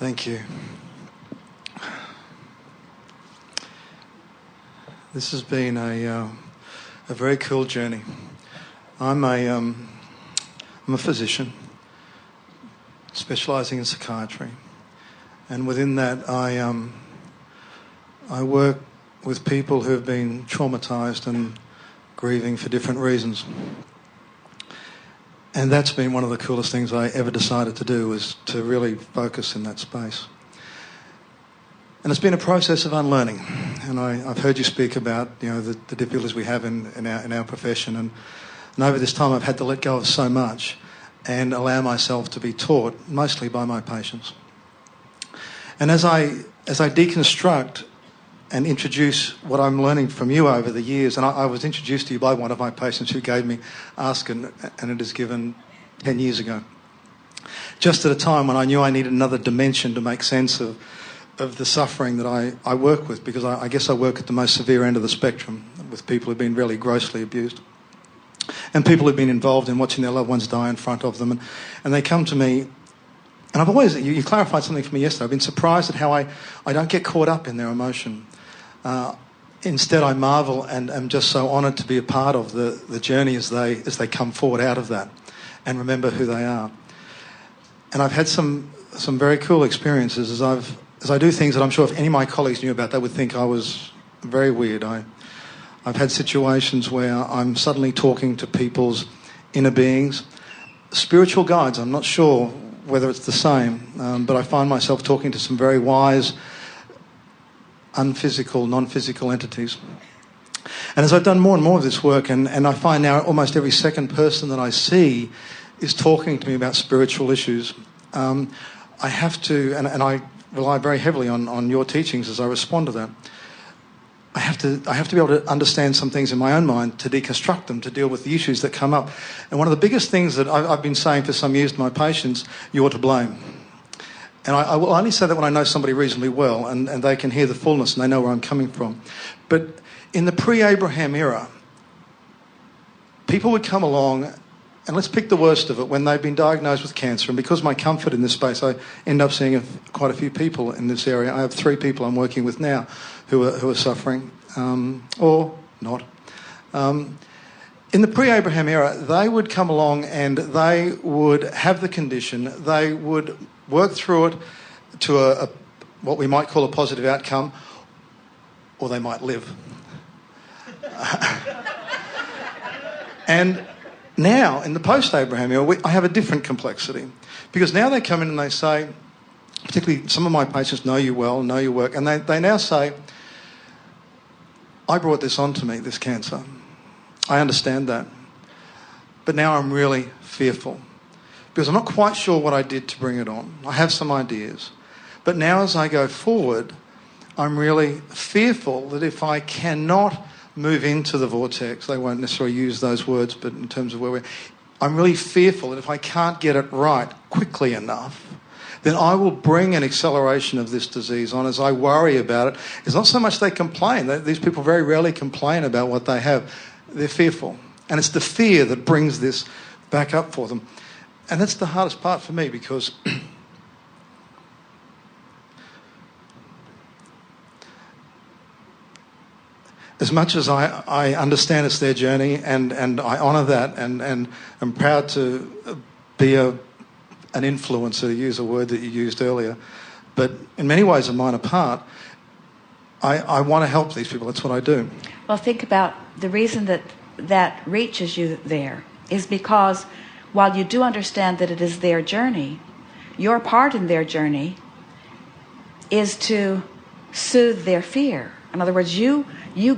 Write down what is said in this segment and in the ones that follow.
Thank you. This has been a very cool journey. I'm a physician specialising in psychiatry, and within that I work with people who have been traumatised and grieving for different reasons. And that's been one of the coolest things I ever decided to do, was to really focus in that space. And it's been a process of unlearning. And I've heard you speak about, the difficulties we have in our profession. And over this time I've had to let go of so much and allow myself to be taught, mostly by my patients. And as I deconstruct and introduce what I'm learning from you over the years, and I was introduced to you by one of my patients who gave me Ask, and it is given 10 years ago. Just at a time when I knew I needed another dimension to make sense of the suffering that I work with, because I guess I work at the most severe end of the spectrum with people who've been really grossly abused and people who've been involved in watching their loved ones die in front of them. And they come to me, and I've always, you clarified something for me yesterday, I've been surprised at how I don't get caught up in their emotion. Instead, I marvel and am just so honoured to be a part of the journey as they come forward out of that and remember who they are. And I've had some very cool experiences as I do things that I'm sure if any of my colleagues knew about, they would think I was very weird. I've had situations where I'm suddenly talking to people's inner beings, spiritual guides. I'm not sure whether it's the same, but I find myself talking to some very wise, unphysical, non-physical entities. And as I've done more and more of this work, and I find now almost every second person that I see is talking to me about spiritual issues, I have to, and I rely very heavily on your teachings as I respond to that. I have to be able to understand some things in my own mind to deconstruct them, to deal with the issues that come up. And one of the biggest things that I've been saying for some years to my patients, you're to blame. And I will only say that when I know somebody reasonably well and they can hear the fullness and they know where I'm coming from. But in the pre-Abraham era, people would come along, and let's pick the worst of it, when they've been diagnosed with cancer. And because of my comfort in this space, I end up seeing quite a few people in this area. I have 3 people I'm working with now who are suffering, or not. In the pre-Abraham era, they would come along and they would have the condition, they would work through it to what we might call a positive outcome, or they might live. And now, in the post-Abraham era, I have a different complexity. Because now they come in and they say, particularly some of my patients know you well, know your work, and they now say, I brought this onto me, this cancer. I understand that. But now I'm really fearful. Because I'm not quite sure what I did to bring it on. I have some ideas. But now as I go forward, I'm really fearful that if I cannot move into the vortex, they won't necessarily use those words, but in terms of where I'm really fearful that if I can't get it right quickly enough, then I will bring an acceleration of this disease on. As I worry about it, it's not so much they complain. These people very rarely complain about what they have. They're fearful. And it's the fear that brings this back up for them. And that's the hardest part for me, because as much as I understand it's their journey and I honour that and I'm proud to be an influencer, to use a word that you used earlier, but in many ways a minor part, I want to help these people. That's what I do. Well, think about the reason that reaches you there is because while you do understand that it is their journey, your part in their journey is to soothe their fear. In other words, you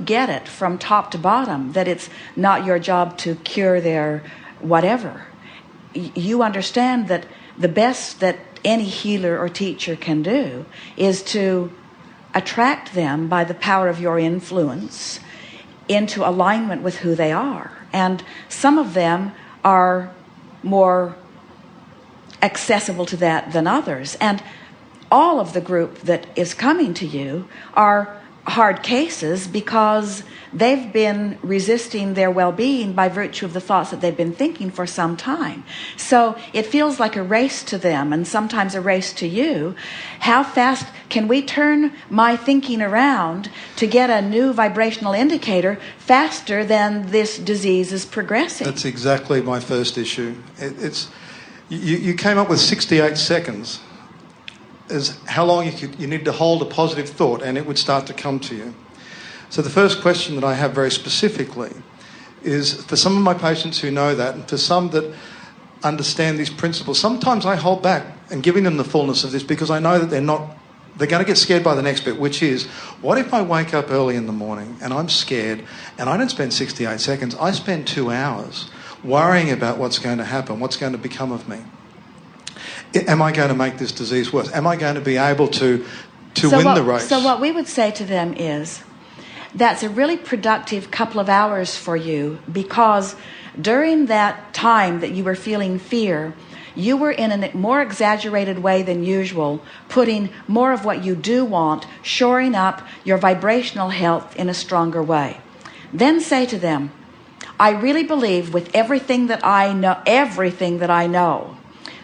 get it from top to bottom, that it's not your job to cure their whatever. You understand that the best that any healer or teacher can do is to attract them by the power of your influence into alignment with who they are. And some of them are more accessible to that than others. And all of the group that is coming to you are hard cases because they've been resisting their well-being by virtue of the thoughts that they've been thinking for some time. So it feels like a race to them, and sometimes a race to you. How fast can we turn my thinking around to get a new vibrational indicator faster than this disease is progressing? That's exactly my first issue. You came up with 68 seconds as how long you need to hold a positive thought and it would start to come to you. So the first question that I have very specifically is, for some of my patients who know that, and for some that understand these principles, sometimes I hold back in giving them the fullness of this because I know that they're going to get scared by the next bit, which is, what if I wake up early in the morning and I'm scared and I don't spend 68 seconds, I spend 2 hours worrying about what's going to happen, what's going to become of me. Am I going to make this disease worse? Am I going to be able to win the race? So what we would say to them is, that's a really productive couple of hours for you, because during that time that you were feeling fear, you were in a more exaggerated way than usual, putting more of what you do want, shoring up your vibrational health in a stronger way. Then say to them, I really believe with everything that I know,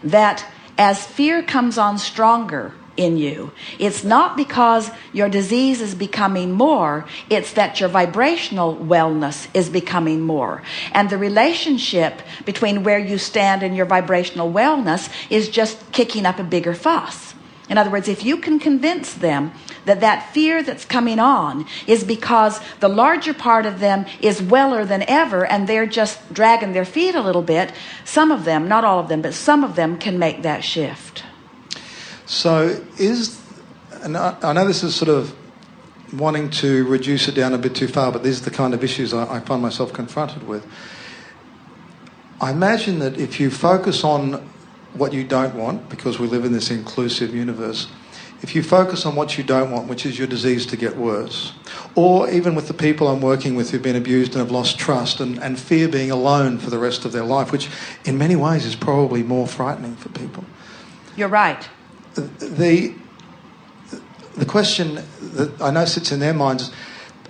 that as fear comes on stronger in you, it's not because your disease is becoming more, it's that your vibrational wellness is becoming more. And the relationship between where you stand and your vibrational wellness is just kicking up a bigger fuss. In other words, if you can convince them that that fear that's coming on is because the larger part of them is weller than ever and they're just dragging their feet a little bit, some of them, not all of them, but some of them can make that shift. So and I know this is sort of wanting to reduce it down a bit too far, but these are the kind of issues I find myself confronted with. I imagine that if you focus on what you don't want, because we live in this inclusive universe, if you focus on what you don't want, which is your disease to get worse, or even with the people I'm working with who've been abused and have lost trust and fear being alone for the rest of their life, which in many ways is probably more frightening for people. You're right. The question that I know sits in their minds is,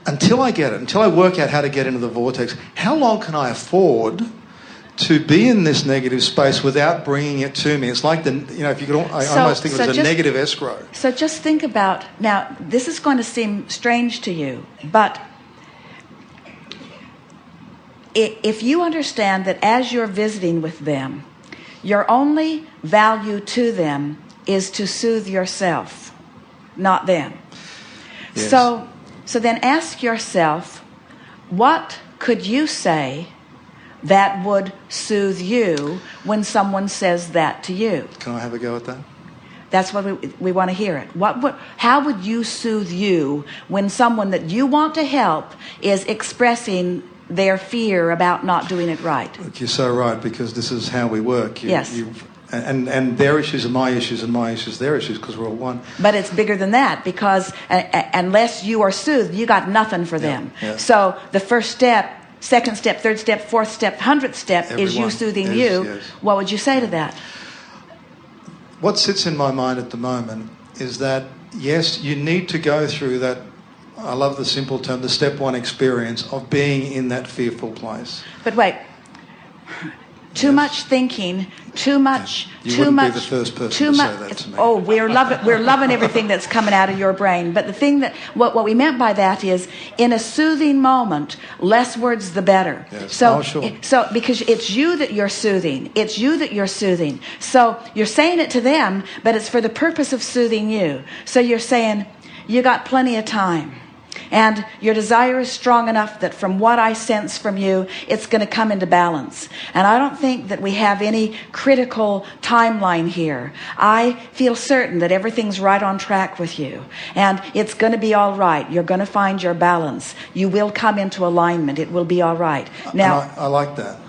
until I work out how to get into the vortex, how long can I afford to be in this negative space without bringing it to me? It's like if you could, I almost think of it as a negative escrow. So just think about, now this is going to seem strange to you, but if you understand that as you're visiting with them, your only value to them is to soothe yourself, not them. Yes. So then ask yourself, what could you say that would soothe you when someone says that to you? Can I have a go at that? That's what we want to hear it. How would you soothe you when someone that you want to help is expressing their fear about not doing it right? Look, you're so right, because this is how we work. Yes. And their issues are my issues, and my issues are their issues, because we're all one. But it's bigger than that, because unless you are soothed, you got nothing for them. Yeah. So the first step, second step, third step, fourth step, 100th step is you soothing you. Yes. What would you say to that? What sits in my mind at the moment is that, yes, you need to go through that, I love the simple term, the step one experience of being in that fearful place. But wait, too much thinking, too much, you too wouldn't much, be the first person too to much. say that to me. Oh, we're loving everything that's coming out of your brain. But the thing that what we meant by that is, in a soothing moment, less words the better. Yes. So, sure. So because it's you that you're soothing, it's you that you're soothing. So you're saying it to them, but it's for the purpose of soothing you. So you're saying, you got plenty of time. And your desire is strong enough that from what I sense from you, it's going to come into balance. And I don't think that we have any critical timeline here. I feel certain that everything's right on track with you. And it's going to be all right. You're going to find your balance. You will come into alignment. It will be all right. Now, I like that.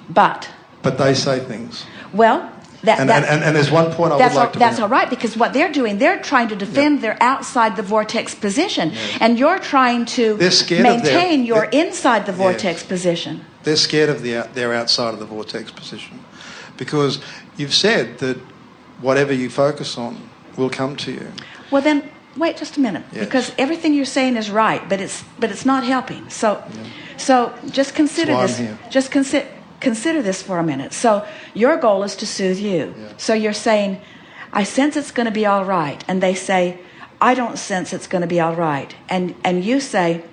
But they say things. Well, and there's one point I would like to bring That's all right, because what they're doing, they're trying to defend their outside the vortex position. Yes. And you're trying to maintain your inside the vortex position. They're scared of their outside of the vortex position, because you've said that whatever you focus on will come to you. Well, then wait just a minute, Yes. because everything you're saying is right, but it's not helping. So just consider That's this. why I'm here. Just consider this for a minute. So your goal is to soothe you. Yeah. So you're saying, I sense it's going to be all right, and they say, I don't sense it's going to be all right, and you say,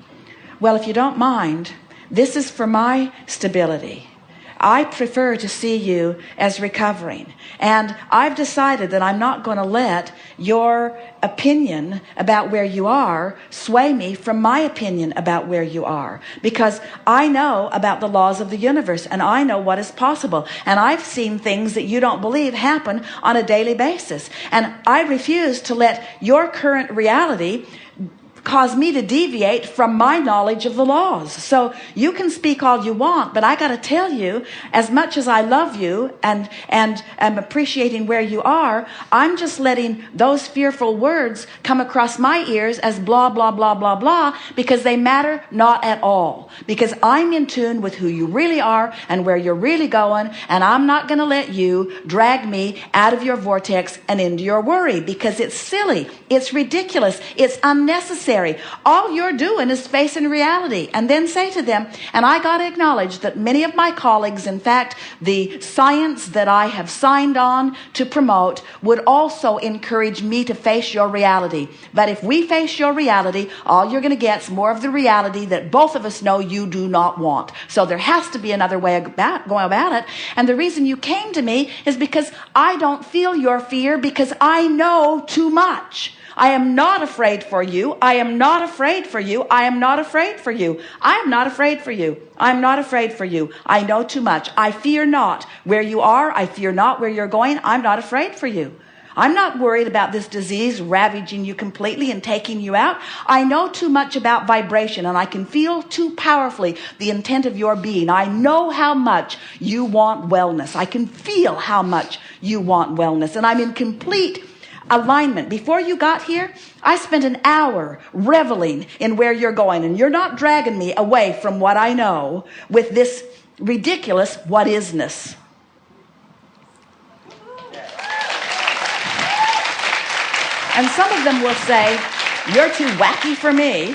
well, if you don't mind, this is for my stability. I prefer to see you as recovering. And I've decided that I'm not going to let your opinion about where you are sway me from my opinion about where you are. Because I know about the laws of the universe, and I know what is possible. And I've seen things that you don't believe happen on a daily basis. And I refuse to let your current reality cause me to deviate from my knowledge of the laws. So you can speak all you want, but I got to tell you, as much as I love you and am appreciating where you are, I'm just letting those fearful words come across my ears as blah, blah, blah, blah, blah, because they matter not at all. Because I'm in tune with who you really are and where you're really going, and I'm not going to let you drag me out of your vortex and into your worry, because it's silly, it's ridiculous, it's unnecessary. All you're doing is facing reality. And then say to them, and I got to acknowledge that many of my colleagues, in fact, the science that I have signed on to promote would also encourage me to face your reality. But if we face your reality, all you're going to get is more of the reality that both of us know you do not want. So there has to be another way of going about it. And the reason you came to me is because I don't feel your fear, because I know too much. I am not afraid for you. I am not afraid for you. I am not afraid for you. I am not afraid for you. I am not afraid for you. I know too much. I fear not where you are. I fear not where you're going. I'm not afraid for you. I'm not worried about this disease ravaging you completely and taking you out. I know too much about vibration, and I can feel too powerfully the intent of your being. I know how much you want wellness. I can feel how much you want wellness, and I'm in complete alignment. Before you got here, I spent an hour reveling in where you're going, and you're not dragging me away from what I know with this ridiculous what isness. And some of them will say, you're too wacky for me.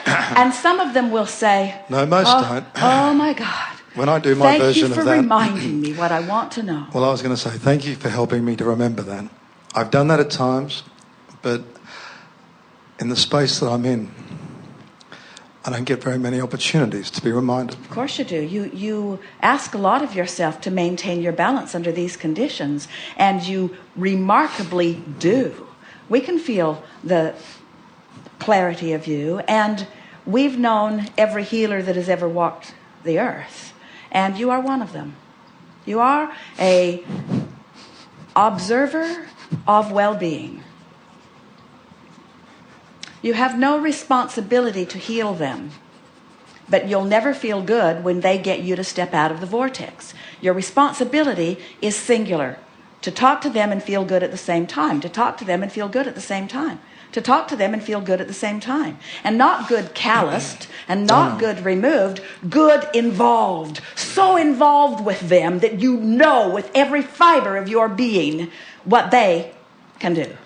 And some of them will say, No, most don't. Oh my God. When I do my version of that. Thank you for reminding me what I want to know. Well, I was going to say, thank you for helping me to remember that. I've done that at times, but in the space that I'm in, I don't get very many opportunities to be reminded. Of course you do. You ask a lot of yourself to maintain your balance under these conditions, and you remarkably do. We can feel the clarity of you, and we've known every healer that has ever walked the earth, and you are one of them. You are a observer of well-being. You have no responsibility to heal them, but you'll never feel good when they get you to step out of the vortex. Your responsibility is singular: to talk to them and feel good at the same time, to talk to them and feel good at the same time, to talk to them and feel good at the same time. And not good calloused and not good removed, good involved. So involved with them that you know with every fiber of your being what they can do.